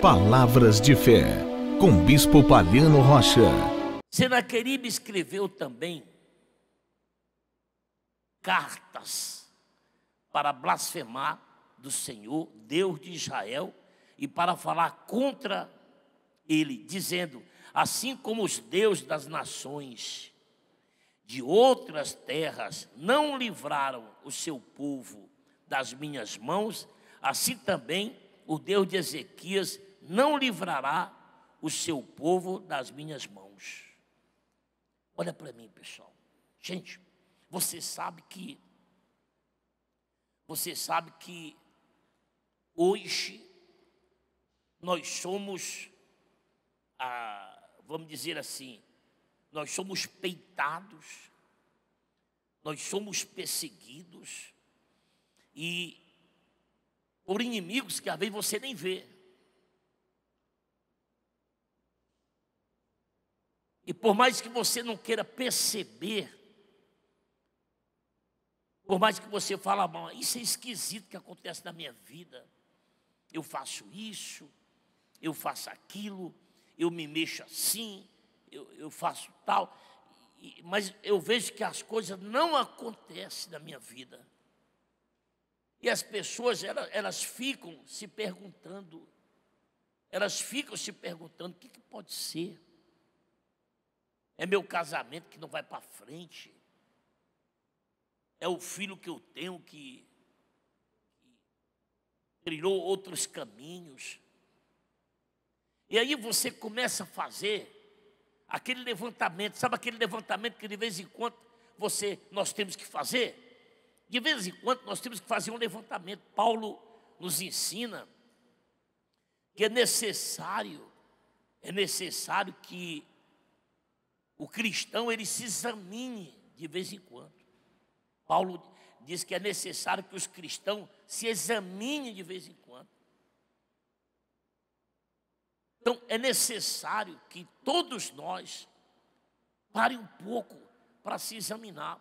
Palavras de fé, com Bispo Palhano Rocha. Senaqueribe escreveu também cartas para blasfemar do Senhor, Deus de Israel, e para falar contra ele, dizendo: assim como os deuses das nações de outras terras não livraram o seu povo das minhas mãos, assim também o Deus de Ezequias não livrará o seu povo das minhas mãos. Olha para mim, pessoal. Gente, você sabe que hoje nós somos, vamos dizer assim, nós somos peitados, nós somos perseguidos e por inimigos que às vezes você nem vê. E por mais que você não queira perceber, por mais que você fale, isso é esquisito que acontece na minha vida, eu faço isso, eu faço aquilo, eu me mexo assim, eu faço tal, mas eu vejo que as coisas não acontecem na minha vida. E as pessoas, elas ficam se perguntando, o que pode ser? É meu casamento que não vai para frente? É o filho que eu tenho que trilhou outros caminhos? E aí você começa a fazer aquele levantamento, sabe aquele levantamento que de vez em quando nós temos que fazer? De vez em quando nós temos que fazer um levantamento. Paulo nos ensina que é necessário que o cristão ele se examine de vez em quando. Paulo diz que é necessário que os cristãos se examinem de vez em quando. Então é necessário que todos nós parem um pouco para se examinar.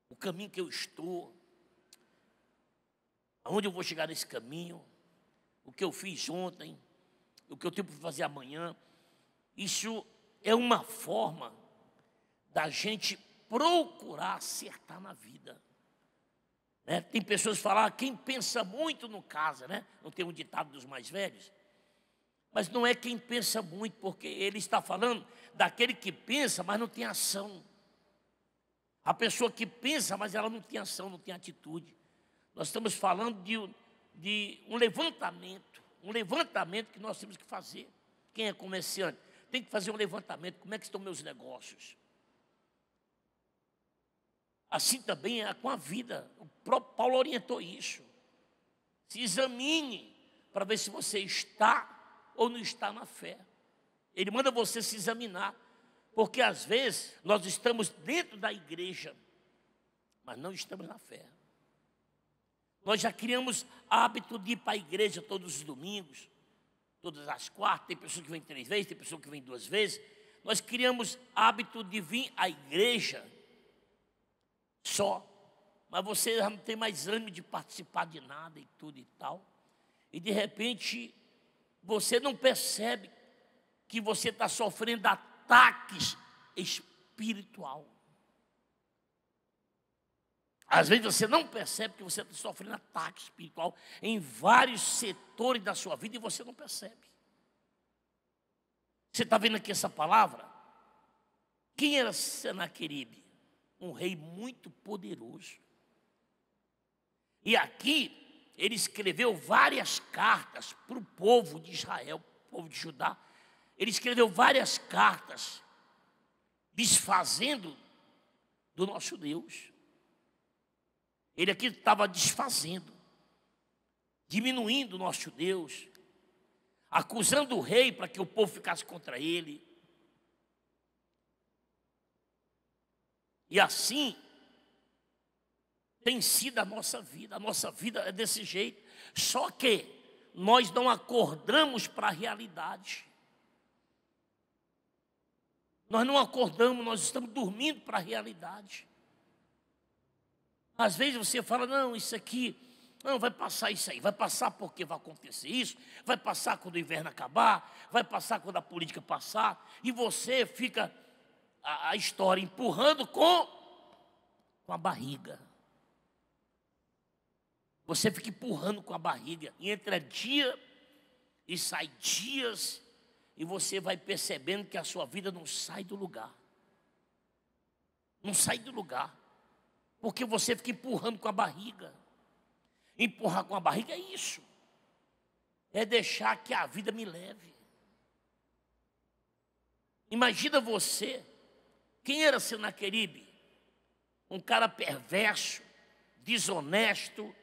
O caminho que eu estou, aonde eu vou chegar nesse caminho, o que eu fiz ontem, o que eu tenho para fazer amanhã. Isso é uma forma da gente procurar acertar na vida. Né? Tem pessoas que falam, quem pensa muito não casa, né? Não tem um ditado dos mais velhos? Mas não é quem pensa muito, porque ele está falando daquele que pensa, mas não tem ação. A pessoa que pensa, mas ela não tem ação, não tem atitude. Nós estamos falando de um levantamento que nós temos que fazer. Quem é comerciante tem que fazer um levantamento. Como é que estão meus negócios? Assim também é com a vida. O próprio Paulo orientou isso. Se examine para ver se você está ou não está na fé. Ele manda você se examinar. Porque às vezes nós estamos dentro da igreja, mas não estamos na fé. Nós já criamos hábito de ir para a igreja todos os domingos, todas as quartas. Tem pessoas que vêm 3 vezes, tem pessoas que vêm 2 vezes. Nós criamos hábito de vir à igreja só, mas você já não tem mais ânimo de participar de nada e tudo e tal. E de repente você não percebe que você está sofrendo ataques espiritual. Às vezes você não percebe que você está sofrendo ataque espiritual em vários setores da sua vida e você não percebe. Você está vendo aqui essa palavra? Quem era Senaqueribe? Um rei muito poderoso. E aqui ele escreveu várias cartas para o povo de Israel, povo de Judá. Ele escreveu várias cartas desfazendo do nosso Deus. Ele aqui estava desfazendo, diminuindo o nosso Deus, acusando o rei para que o povo ficasse contra ele. E assim tem sido a nossa vida é desse jeito. Só que nós não acordamos para a realidade. Nós não acordamos, nós estamos dormindo para a realidade. Às vezes você fala, não, isso aqui Não, vai passar isso aí, vai passar porque vai acontecer isso, vai passar quando o inverno acabar, vai passar quando a política passar, e você fica a história empurrando com a barriga. Você fica empurrando com a barriga, e entra dia e sai dias, e você vai percebendo que a sua vida não sai do lugar. Não sai do lugar, porque você fica empurrando com a barriga. Empurrar com a barriga é isso, é deixar que a vida me leve. Imagina você, quem era Senaqueribe? Um cara perverso, desonesto,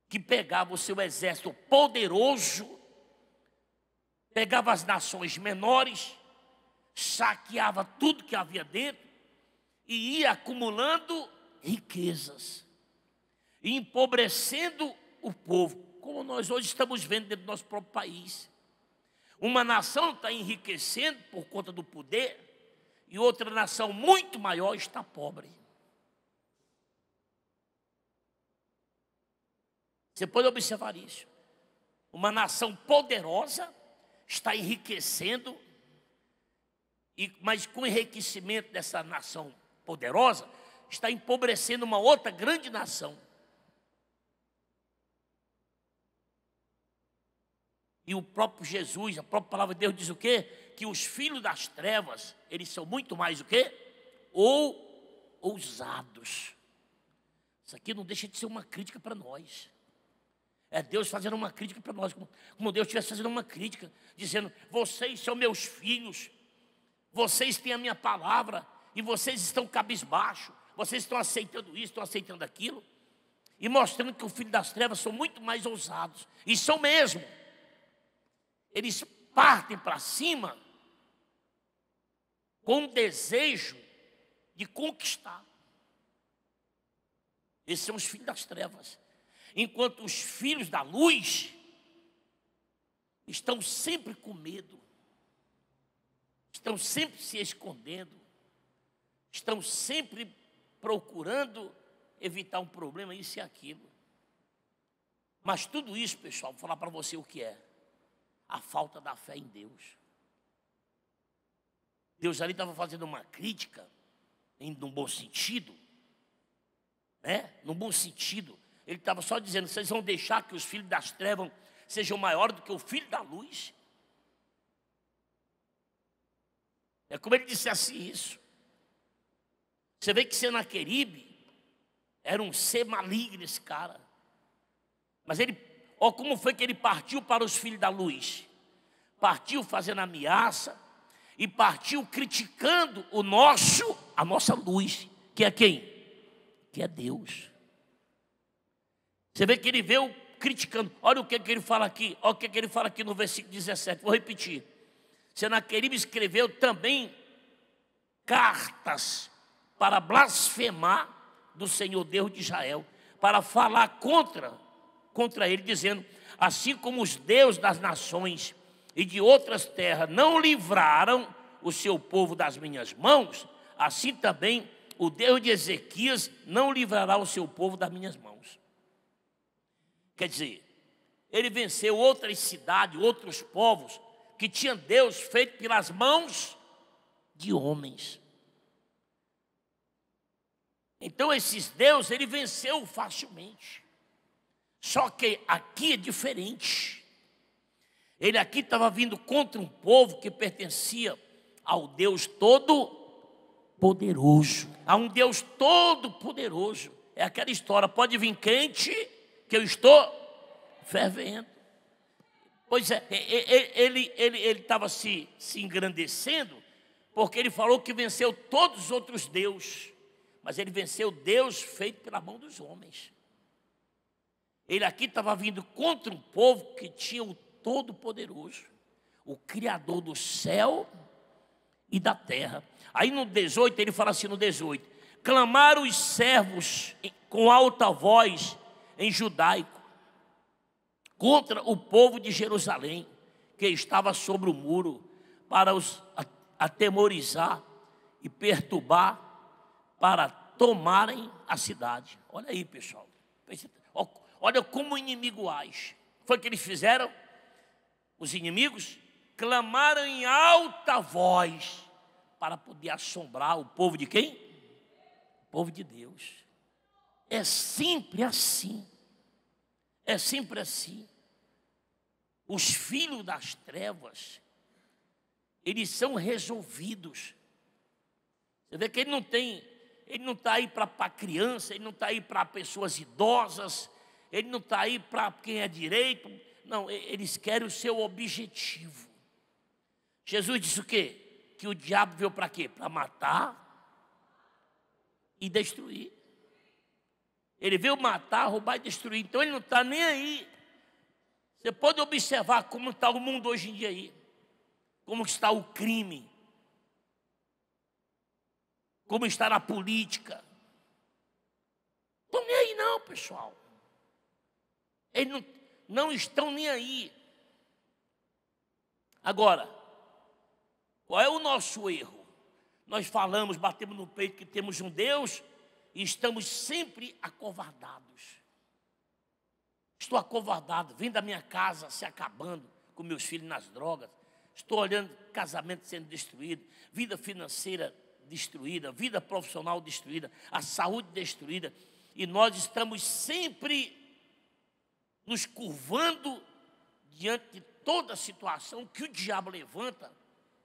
que pegava o seu exército poderoso, pegava as nações menores, saqueava tudo que havia dentro e ia acumulando riquezas e empobrecendo o povo, como nós hoje estamos vendo dentro do nosso próprio país. Uma nação está enriquecendo por conta do poder e outra nação muito maior está pobre. Você pode observar isso. Uma nação poderosa está enriquecendo, mas com o enriquecimento dessa nação poderosa, está empobrecendo uma outra grande nação. E o próprio Jesus, a própria palavra de Deus diz o quê? Que os filhos das trevas, eles são muito mais o quê? Ou ousados. Isso aqui não deixa de ser uma crítica para nós. É Deus fazendo uma crítica para nós, como Deus estivesse fazendo uma crítica, dizendo: vocês são meus filhos, vocês têm a minha palavra, e vocês estão cabisbaixo, vocês estão aceitando isso, estão aceitando aquilo, e mostrando que os filhos das trevas são muito mais ousados, e são mesmo. Eles partem para cima com o desejo de conquistar. Esses são os filhos das trevas. Enquanto os filhos da luz estão sempre com medo, estão sempre se escondendo, estão sempre procurando evitar um problema, isso e aquilo. Mas tudo isso, pessoal, vou falar para você o que é: a falta da fé em Deus. Deus ali estava fazendo uma crítica, num bom sentido, né? Num bom sentido. Ele estava só dizendo: vocês vão deixar que os filhos das trevas sejam maiores do que o filho da luz? É como ele dissesse isso. Você vê que Senaqueribe era um ser maligno, esse cara. Mas ele, ó, como foi que ele partiu para os filhos da luz? Partiu fazendo ameaça e partiu criticando a nossa luz, que é quem? Que é Deus. Você vê que ele veio criticando. Olha o que ele fala aqui. Olha o que ele fala aqui no versículo 17. Vou repetir. Senaqueribe escreveu também cartas para blasfemar do Senhor Deus de Israel, para falar contra ele, dizendo: assim como os deuses das nações e de outras terras não livraram o seu povo das minhas mãos, assim também o Deus de Ezequias não livrará o seu povo das minhas mãos. Quer dizer, ele venceu outras cidades, outros povos que tinham Deus feito pelas mãos de homens. Então esses deuses ele venceu facilmente. Só que aqui é diferente. Ele aqui estava vindo contra um povo que pertencia ao Deus Todo-Poderoso. A um Deus Todo-Poderoso. É aquela história: pode vir quente, que eu estou fervendo. Pois é, ele estava se engrandecendo, porque ele falou que venceu todos os outros deuses. Mas ele venceu Deus feito pela mão dos homens. Ele aqui estava vindo contra um povo que tinha o Todo-Poderoso, o Criador do céu e da terra. Aí no 18, ele fala assim no 18: clamaram os servos com alta voz em judaico contra o povo de Jerusalém, que estava sobre o muro, para os atemorizar e perturbar, para tomarem a cidade. Olha aí, pessoal. Olha como o inimigo age. Foi o que eles fizeram? Os inimigos clamaram em alta voz para poder assombrar o povo de quem? O povo de Deus. É sempre assim. É sempre assim. Os filhos das trevas, eles são resolvidos. Você vê que ele não está aí para criança, ele não está aí para pessoas idosas, ele não está aí para quem é direito. Não, eles querem o seu objetivo. Jesus disse o quê? Que o diabo veio para quê? Para matar e destruir. Ele veio matar, roubar e destruir. Então ele não está nem aí. Você pode observar como está o mundo hoje em dia aí. Como está o crime. Como está na política. Estão nem aí não, pessoal. Eles não estão nem aí. Agora, qual é o nosso erro? Nós falamos, batemos no peito que temos um Deus e estamos sempre acovardados. Estou acovardado, vim da minha casa se acabando com meus filhos nas drogas. Estou olhando casamento sendo destruído, vida financeira destruída, vida profissional destruída, a saúde destruída. E nós estamos sempre nos curvando diante de toda a situação que o diabo levanta.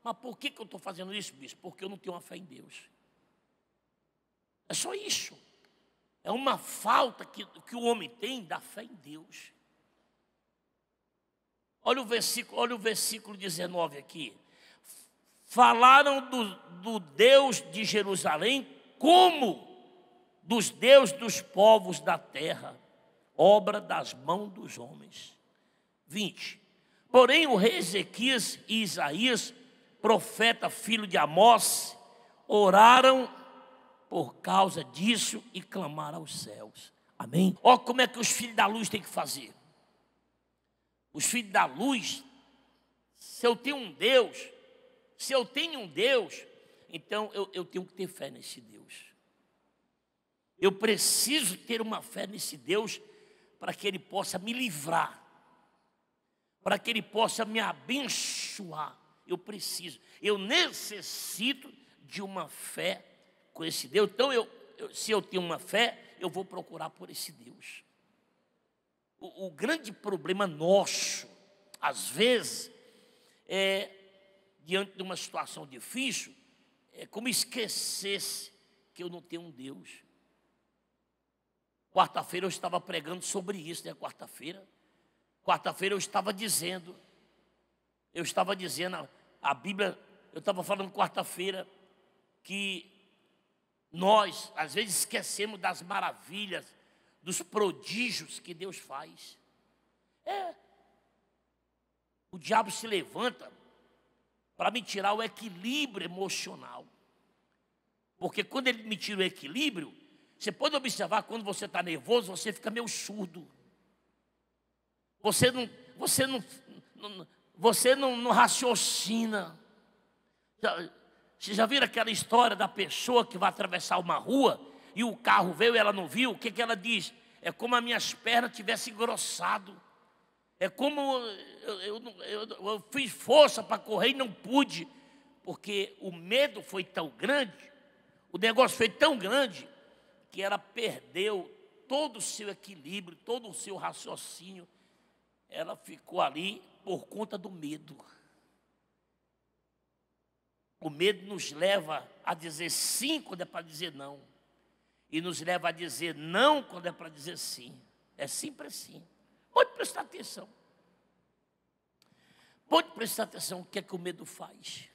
Mas por que eu estou fazendo isso, bispo? Porque eu não tenho uma fé em Deus. É só isso. É uma falta que o homem tem da fé em Deus. Olha o versículo 19 aqui. Falaram do Deus de Jerusalém como dos deuses dos povos da terra, obra das mãos dos homens. 20. Porém o rei Ezequias e Isaías, profeta filho de Amós, oraram por causa disso e clamaram aos céus. Amém? Olha como é que os filhos da luz têm que fazer. Os filhos da luz, se eu tenho um Deus, então eu tenho que ter fé nesse Deus. Eu preciso ter uma fé nesse Deus para que Ele possa me livrar, para que Ele possa me abençoar. Eu necessito de uma fé com esse Deus. Então, se eu tenho uma fé, eu vou procurar por esse Deus. O grande problema nosso, às vezes, diante de uma situação difícil, é como esquecer-se que eu não tenho um Deus. Quarta-feira eu estava pregando sobre isso, né? Quarta-feira eu estava dizendo a Bíblia, eu estava falando quarta-feira que nós, às vezes, esquecemos das maravilhas, dos prodígios que Deus faz. O diabo se levanta para me tirar o equilíbrio emocional. Porque quando ele me tira o equilíbrio, você pode observar, quando você está nervoso, você fica meio surdo. Você não raciocina. Vocês já viram aquela história da pessoa que vai atravessar uma rua e o carro veio e ela não viu? O que ela diz? É como as minhas pernas tivessem engrossado. É como eu fiz força para correr e não pude. Porque o medo foi tão grande, o negócio foi tão grande, que ela perdeu todo o seu equilíbrio, todo o seu raciocínio. Ela ficou ali por conta do medo. O medo nos leva a dizer sim quando é para dizer não. E nos leva a dizer não quando é para dizer sim. É sempre assim. Pode prestar atenção. Pode prestar atenção o que é que o medo faz.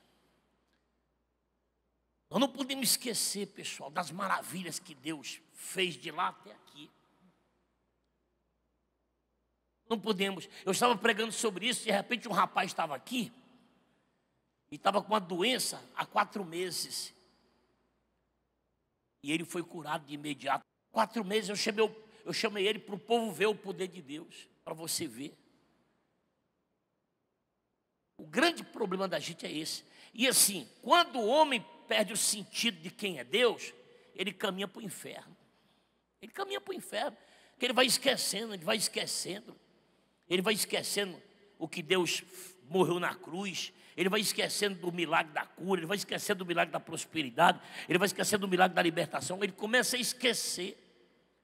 Nós não podemos esquecer, pessoal, das maravilhas que Deus fez de lá até aqui. Não podemos. Eu estava pregando sobre isso e de repente um rapaz estava aqui e estava com uma doença há 4 meses. E ele foi curado de imediato. 4 meses eu chamei ele para o povo ver o poder de Deus, para você ver. O grande problema da gente é esse. E assim, quando o homem perde o sentido de quem é Deus, ele caminha para o inferno. Ele caminha para o inferno. Porque ele vai esquecendo, ele vai esquecendo. Ele vai esquecendo o que Deus morreu na cruz. Ele vai esquecendo do milagre da cura. Ele vai esquecendo do milagre da prosperidade. Ele vai esquecendo do milagre da libertação. Ele começa a esquecer.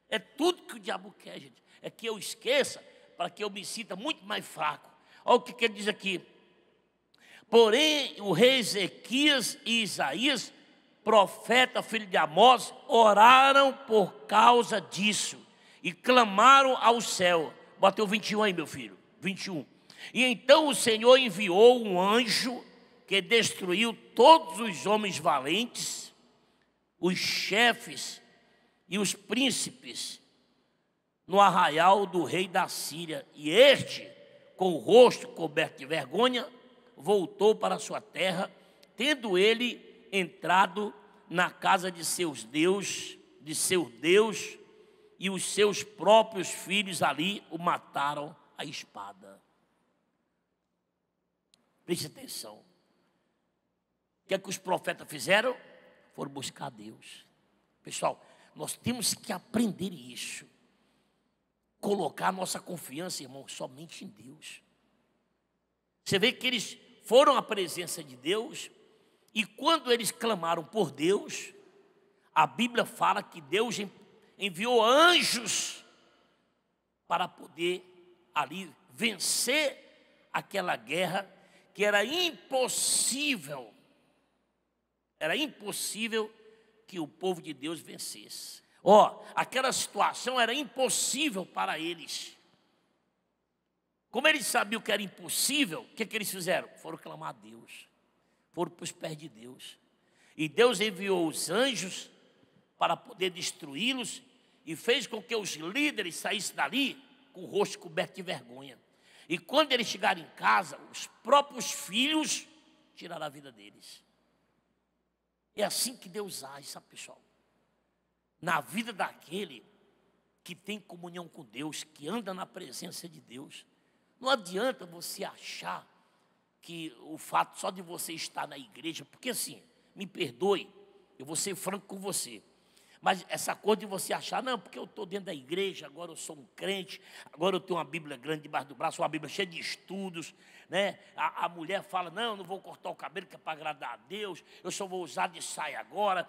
É tudo que o diabo quer, gente. É que eu esqueça para que eu me sinta muito mais fraco. Olha o que ele diz aqui. Porém, o rei Ezequias e Isaías, profeta, filho de Amós, oraram por causa disso e clamaram ao céu. Bota o 21 aí, meu filho, 21. E então o Senhor enviou um anjo que destruiu todos os homens valentes, os chefes e os príncipes no arraial do rei da Síria. E este, com o rosto coberto de vergonha, voltou para a sua terra, tendo ele entrado na casa de seu Deus, e os seus próprios filhos ali o mataram à espada. Preste atenção. O que é que os profetas fizeram? Foram buscar a Deus. Pessoal, nós temos que aprender isso. Colocar nossa confiança, irmão, somente em Deus. Você vê que eles foram à presença de Deus, e quando eles clamaram por Deus, a Bíblia fala que Deus enviou anjos para poder ali vencer aquela guerra que era impossível que o povo de Deus vencesse. Aquela situação era impossível para eles. Como eles sabiam que era impossível, o que eles fizeram? Foram clamar a Deus, foram para os pés de Deus. E Deus enviou os anjos para poder destruí-los e fez com que os líderes saíssem dali com o rosto coberto de vergonha. E quando eles chegaram em casa, os próprios filhos tiraram a vida deles. É assim que Deus age, sabe, pessoal? Na vida daquele que tem comunhão com Deus, que anda na presença de Deus. Não adianta você achar que o fato só de você estar na igreja, porque assim, me perdoe, eu vou ser franco com você, mas essa coisa de você achar, não, porque eu estou dentro da igreja, agora eu sou um crente, agora eu tenho uma Bíblia grande debaixo do braço, uma Bíblia cheia de estudos, né? A mulher fala, não vou cortar o cabelo que é para agradar a Deus, eu só vou usar de saia agora,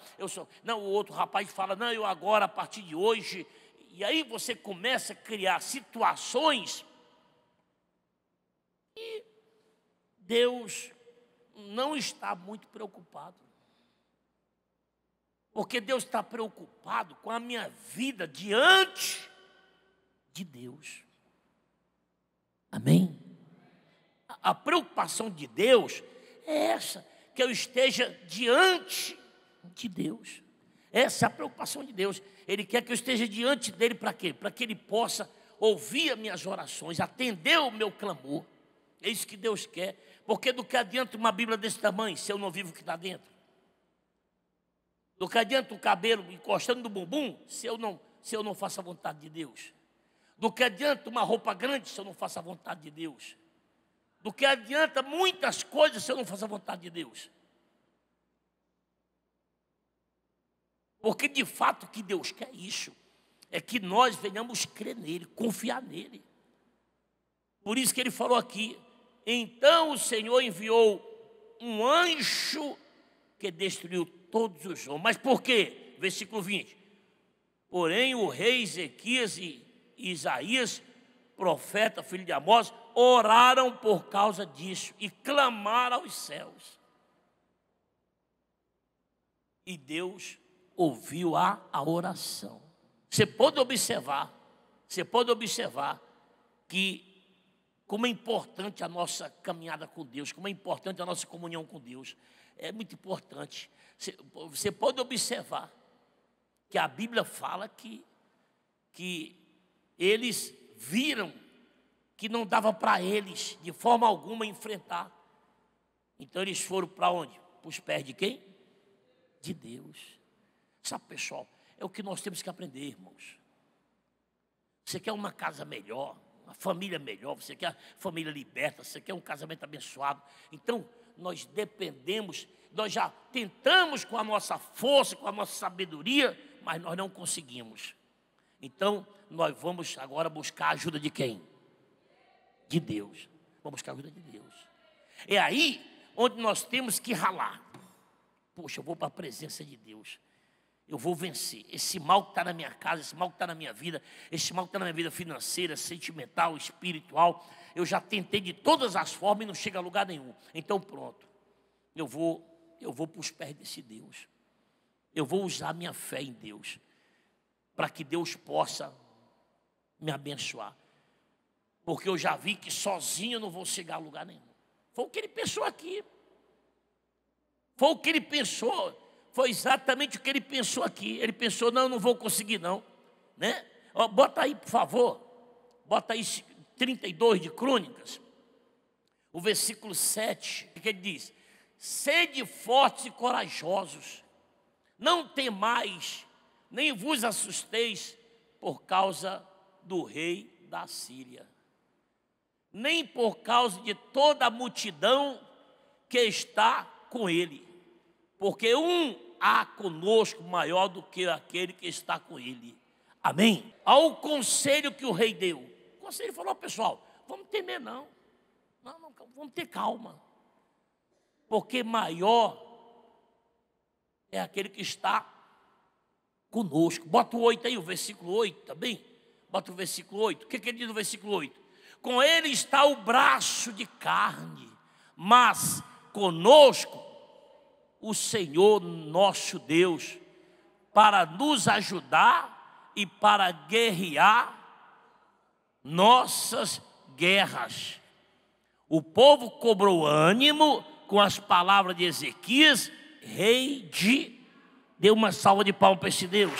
não, o outro rapaz fala, não, eu agora, a partir de hoje, e aí você começa a criar situações e Deus não está muito preocupado. Porque Deus está preocupado com a minha vida diante de Deus. Amém? A preocupação de Deus é essa, que eu esteja diante de Deus. Essa é a preocupação de Deus. Ele quer que eu esteja diante dele para quê? Para que ele possa ouvir as minhas orações, atender o meu clamor. É isso que Deus quer. Porque do que adianta uma Bíblia desse tamanho se eu não vivo o que está dentro? Do que adianta o cabelo encostando no bumbum se eu não faço a vontade de Deus? Do que adianta uma roupa grande se eu não faço a vontade de Deus? Do que adianta muitas coisas se eu não faço a vontade de Deus? Porque de fato o que Deus quer isso é que nós venhamos crer nele, confiar nele. Por isso que ele falou aqui, então o Senhor enviou um anjo que destruiu todos os homens. Mas por quê? Versículo 20. Porém o rei Ezequias e Isaías, profeta, filho de Amós, oraram por causa disso e clamaram aos céus. E Deus ouviu a oração. Você pode observar que como é importante a nossa caminhada com Deus, como é importante a nossa comunhão com Deus. É muito importante. Você pode observar que a Bíblia fala que eles viram que não dava para eles, de forma alguma, enfrentar. Então eles foram para onde? Para os pés de quem? De Deus. Sabe, pessoal, é o que nós temos que aprender, irmãos. Você quer uma casa melhor, uma família melhor, você quer família liberta, você quer um casamento abençoado. Então, nós dependemos, nós já tentamos com a nossa força, com a nossa sabedoria, mas nós não conseguimos. Então, nós vamos agora buscar a ajuda de quem? De Deus. Vamos buscar a ajuda de Deus. É aí onde nós temos que ralar. Poxa, eu vou para a presença de Deus. Eu vou vencer esse mal que está na minha casa, esse mal que está na minha vida, esse mal que está na minha vida financeira, sentimental, espiritual. Eu já tentei de todas as formas e não chega a lugar nenhum. Então pronto, eu vou para os pés desse Deus. Eu vou usar minha fé em Deus, para que Deus possa me abençoar. Porque eu já vi que sozinho eu não vou chegar a lugar nenhum. Foi o que ele pensou aqui. Foi o que ele pensou. Foi exatamente o que ele pensou aqui. Ele pensou, não vou conseguir não. Né? Ó, bota aí, por favor. Bota aí 32 de Crônicas. O versículo 7. O que ele diz? Sede fortes e corajosos. Não temais, nem vos assusteis por causa do rei da Síria. Nem por causa de toda a multidão que está com ele. Porque há conosco maior do que aquele que está com ele. Amém? Ao conselho que o rei deu. O conselho falou, pessoal, vamos temer não. Não, vamos ter calma. Porque maior é aquele que está conosco. Bota o 8 aí, o versículo 8 também. Bota o versículo 8. O que ele diz no versículo 8? Com ele está o braço de carne, mas conosco o Senhor nosso Deus, para nos ajudar e para guerrear nossas guerras. O povo cobrou ânimo com as palavras de Ezequias, rei de... Dê uma salva de palmas para esse Deus.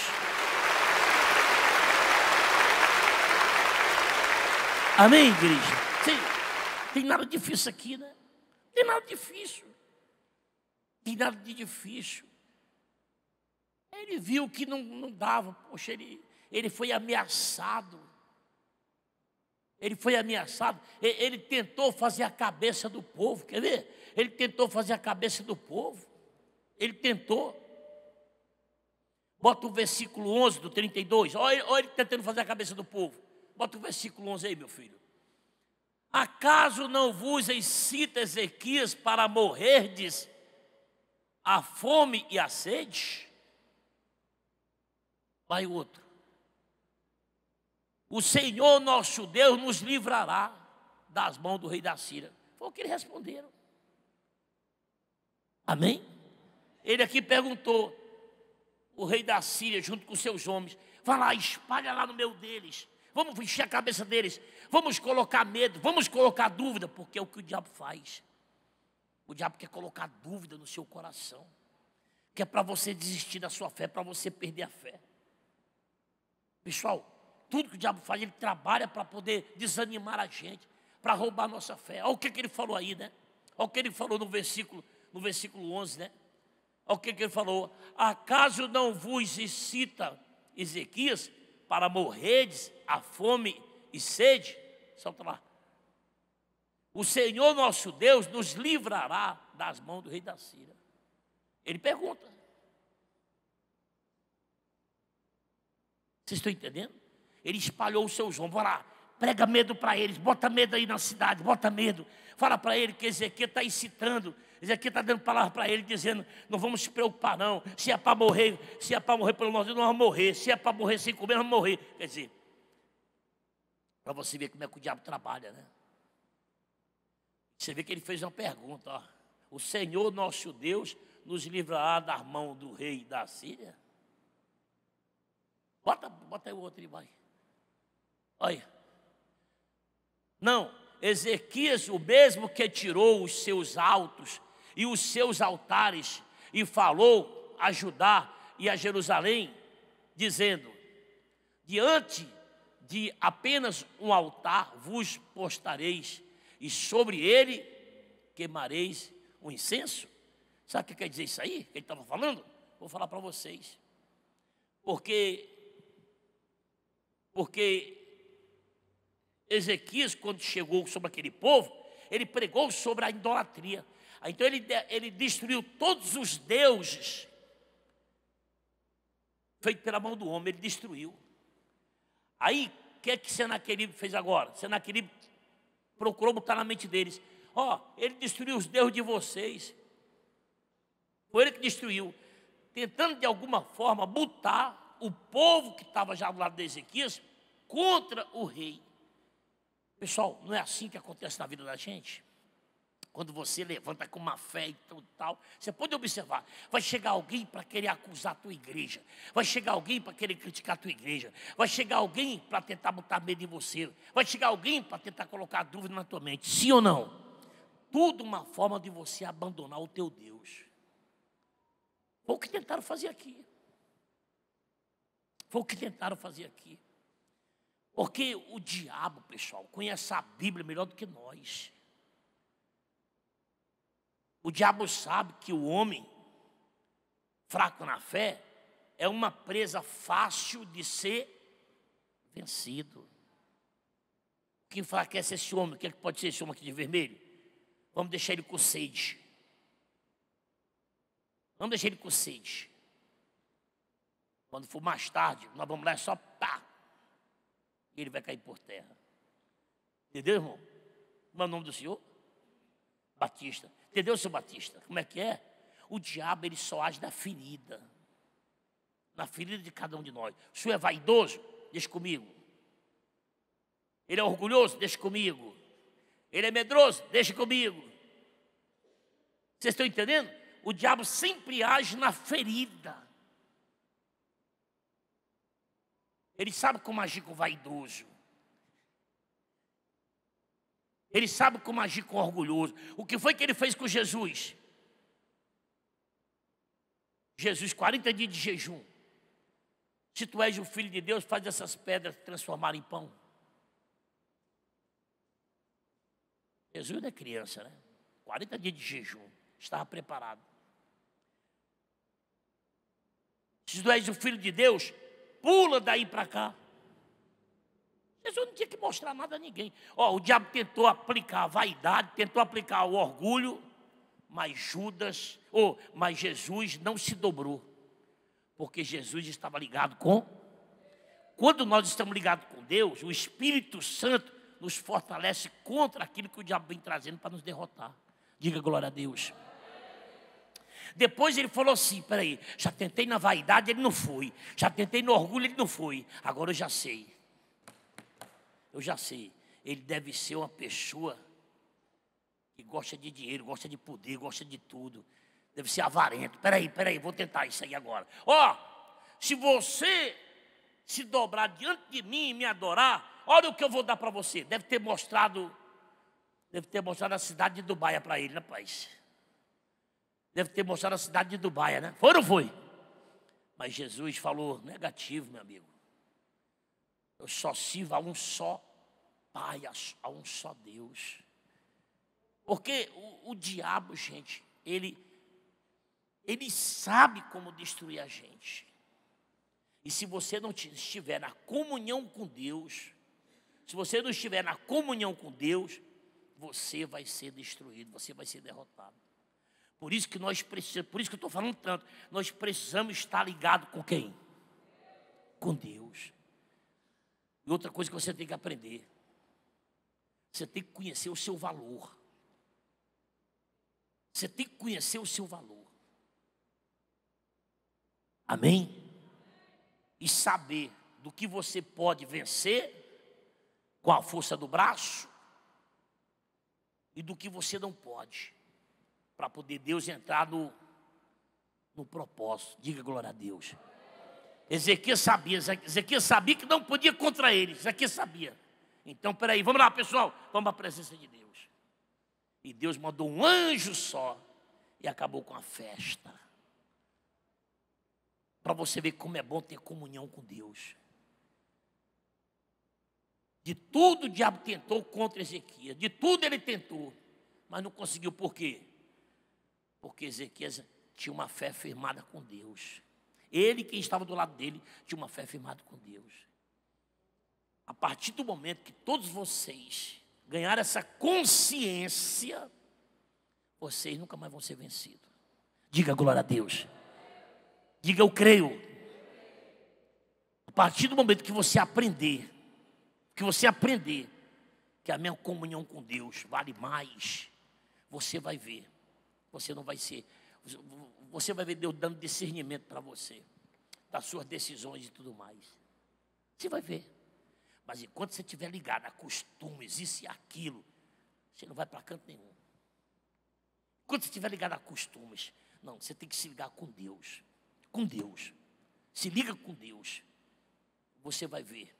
Amém, igreja? Sim, tem nada difícil aqui, né? Tem nada difícil. Tem nada de difícil. Ele viu que não dava. Poxa, ele foi ameaçado. Ele foi ameaçado. Ele tentou fazer a cabeça do povo. Quer ver? Ele tentou fazer a cabeça do povo. Ele tentou. Bota o versículo 11 do 32. Olha ele tentando fazer a cabeça do povo. Bota o versículo 11 aí, meu filho. Acaso não vos excita Ezequias para morrerdes a fome e a sede? Vai outro. O Senhor nosso Deus nos livrará das mãos do rei da Síria. Foi o que eles responderam. Amém? Ele aqui perguntou, o rei da Síria junto com seus homens, vai lá, espalha lá no meio deles. Vamos encher a cabeça deles. Vamos colocar medo, vamos colocar dúvida, porque é o que o diabo faz. O diabo quer colocar dúvida no seu coração. Que é para você desistir da sua fé, para você perder a fé. Pessoal, tudo que o diabo faz, ele trabalha para poder desanimar a gente, para roubar a nossa fé. Olha o que ele falou aí, né? Olha o que ele falou no versículo 11, né? Olha o que ele falou. Acaso não vos excita Ezequias para morrerdes a fome e sede? Solta lá. O Senhor nosso Deus nos livrará das mãos do rei da Síria. Ele pergunta. Vocês estão entendendo? Ele espalhou os seus ombros. Vai lá, prega medo para eles, bota medo aí na cidade, bota medo. Fala para ele que Ezequiel está incitando. Ezequiel está dando palavra para ele, dizendo, não vamos se preocupar não. Se é para morrer pelo nosso Deus, nós vamos morrer. Se é para morrer sem comer, nós vamos morrer. Quer dizer, para você ver como é que o diabo trabalha, né? Você vê que ele fez uma pergunta, ó. O Senhor nosso Deus nos livrará das mãos do rei da Síria? Bota aí o outro e vai. Olha. Não, Ezequias, o mesmo que tirou os seus altos e os seus altares e falou a Judá e a Jerusalém, dizendo, diante de apenas um altar vos postareis, e sobre ele queimareis o incenso. Sabe o que quer dizer isso aí, que ele estava falando? Vou falar para vocês. Porque Ezequias, quando chegou sobre aquele povo, ele pregou sobre a idolatria. Então ele destruiu todos os deuses feitos pela mão do homem, ele destruiu. Aí, o que é que Senaqueribe fez agora? Senaqueribe procurou botar na mente deles: ele destruiu os deuses de vocês. Foi ele que destruiu, tentando de alguma forma botar o povo que estava já do lado de Ezequias contra o rei. Pessoal, não é assim que acontece na vida da gente? Quando você levanta com uma fé e tudo tal, você pode observar, vai chegar alguém para querer acusar a tua igreja, vai chegar alguém para querer criticar a tua igreja, vai chegar alguém para tentar botar medo em você, vai chegar alguém para tentar colocar dúvida na tua mente, sim ou não? Tudo uma forma de você abandonar o teu Deus. Foi o que tentaram fazer aqui. Foi o que tentaram fazer aqui. Porque o diabo, pessoal, conhece a Bíblia melhor do que nós. O diabo sabe que o homem fraco na fé é uma presa fácil de ser vencido. Quem enfraquece esse homem? O que pode ser esse homem aqui de vermelho? Vamos deixar ele com sede. Vamos deixar ele com sede. Quando for mais tarde, nós vamos lá só pá. E ele vai cair por terra. Entendeu, irmão? Como é o nome do senhor? Batista. Entendeu, seu Batista? Como é que é? O diabo, ele só age na ferida. Na ferida de cada um de nós. O senhor é vaidoso? Deixa comigo. Ele é orgulhoso? Deixa comigo. Ele é medroso? Deixa comigo. Vocês estão entendendo? O diabo sempre age na ferida. Ele sabe como agir com o vaidoso. Ele sabe como agir com o orgulhoso. O que foi que ele fez com Jesus? Jesus, 40 dias de jejum. Se tu és o Filho de Deus, faz essas pedras transformar em pão. Jesus não é criança, né? 40 dias de jejum. Estava preparado. Se tu és o Filho de Deus, pula daí para cá. Jesus não tinha que mostrar nada a ninguém. O diabo tentou aplicar a vaidade, tentou aplicar o orgulho, mas Jesus não se dobrou. Porque Jesus estava ligado com... Quando nós estamos ligados com Deus, o Espírito Santo nos fortalece contra aquilo que o diabo vem trazendo para nos derrotar. Diga glória a Deus. Depois ele falou assim: peraí, já tentei na vaidade, ele não foi. Já tentei no orgulho, ele não foi. Agora eu já sei. Eu já sei. Ele deve ser uma pessoa que gosta de dinheiro, gosta de poder, gosta de tudo. Deve ser avarento. Peraí, vou tentar isso aí agora. Se você se dobrar diante de mim e me adorar, olha o que eu vou dar para você. Deve ter mostrado a cidade de Dubai para ele, né, pai? Deve ter mostrado a cidade de Dubai, né? Foi ou não foi? Mas Jesus falou negativo, meu amigo. Eu só sirvo a um só Pai, a um só Deus. Porque o diabo, gente, ele sabe como destruir a gente. E se você não estiver na comunhão com Deus, se você não estiver na comunhão com Deus, você vai ser destruído, você vai ser derrotado. Por isso que nós precisamos, por isso que eu estou falando tanto, nós precisamos estar ligados com quem? Com Deus. E outra coisa que você tem que aprender, você tem que conhecer o seu valor. Você tem que conhecer o seu valor. Amém? E saber do que você pode vencer com a força do braço e do que você não pode, para poder Deus entrar no propósito. Diga glória a Deus. Ezequias sabia que não podia contra ele. Ezequias sabia. Então, peraí, vamos lá, pessoal. Vamos à presença de Deus. E Deus mandou um anjo só e acabou com a festa. Para você ver como é bom ter comunhão com Deus. De tudo o diabo tentou contra Ezequias. De tudo ele tentou. Mas não conseguiu. Por quê? Porque Ezequias tinha uma fé firmada com Deus. Ele, quem estava do lado dele, tinha uma fé firmada com Deus. A partir do momento que todos vocês ganharam essa consciência, vocês nunca mais vão ser vencidos. Diga glória a Deus. Diga eu creio. A partir do momento que você aprender, que a minha comunhão com Deus vale mais, você vai ver. Você não vai ser, você vai ver Deus dando discernimento para você, das suas decisões e tudo mais. Você vai ver. Mas enquanto você estiver ligado a costumes, isso e aquilo, você não vai para canto nenhum. Enquanto você estiver ligado a costumes, não, você tem que se ligar com Deus. Com Deus. Se liga com Deus. Você vai ver.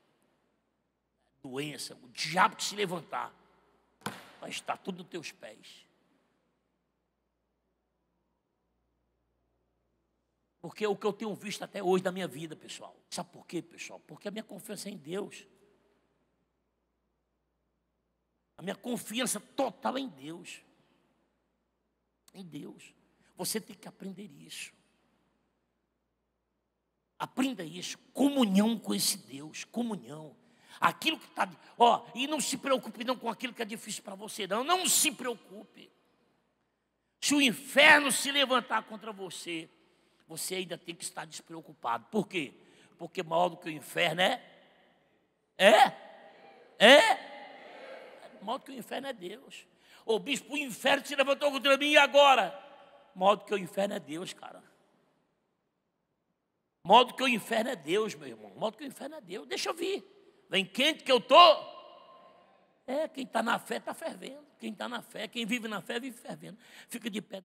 Doença, o diabo que se levantar, vai estar tudo nos teus pés. Porque é o que eu tenho visto até hoje na minha vida, pessoal. Sabe por quê, pessoal? Porque a minha confiança é em Deus. A minha confiança total é em Deus. Em Deus. Você tem que aprender isso. Aprenda isso. Comunhão com esse Deus. Comunhão. Aquilo que está... e não se preocupe não com aquilo que é difícil para você, não. Não se preocupe. Se o inferno se levantar contra você, você ainda tem que estar despreocupado. Por quê? Porque maior do que o inferno maior do que o inferno é Deus. Ô bispo, o inferno se levantou contra mim e agora? Maior do que o inferno é Deus, cara. Maior do que o inferno é Deus, meu irmão. Maior do que o inferno é Deus. Deixa eu vir. Vem quente que eu estou. Quem está na fé está fervendo. Quem está na fé, quem vive na fé, vive fervendo. Fica de pé.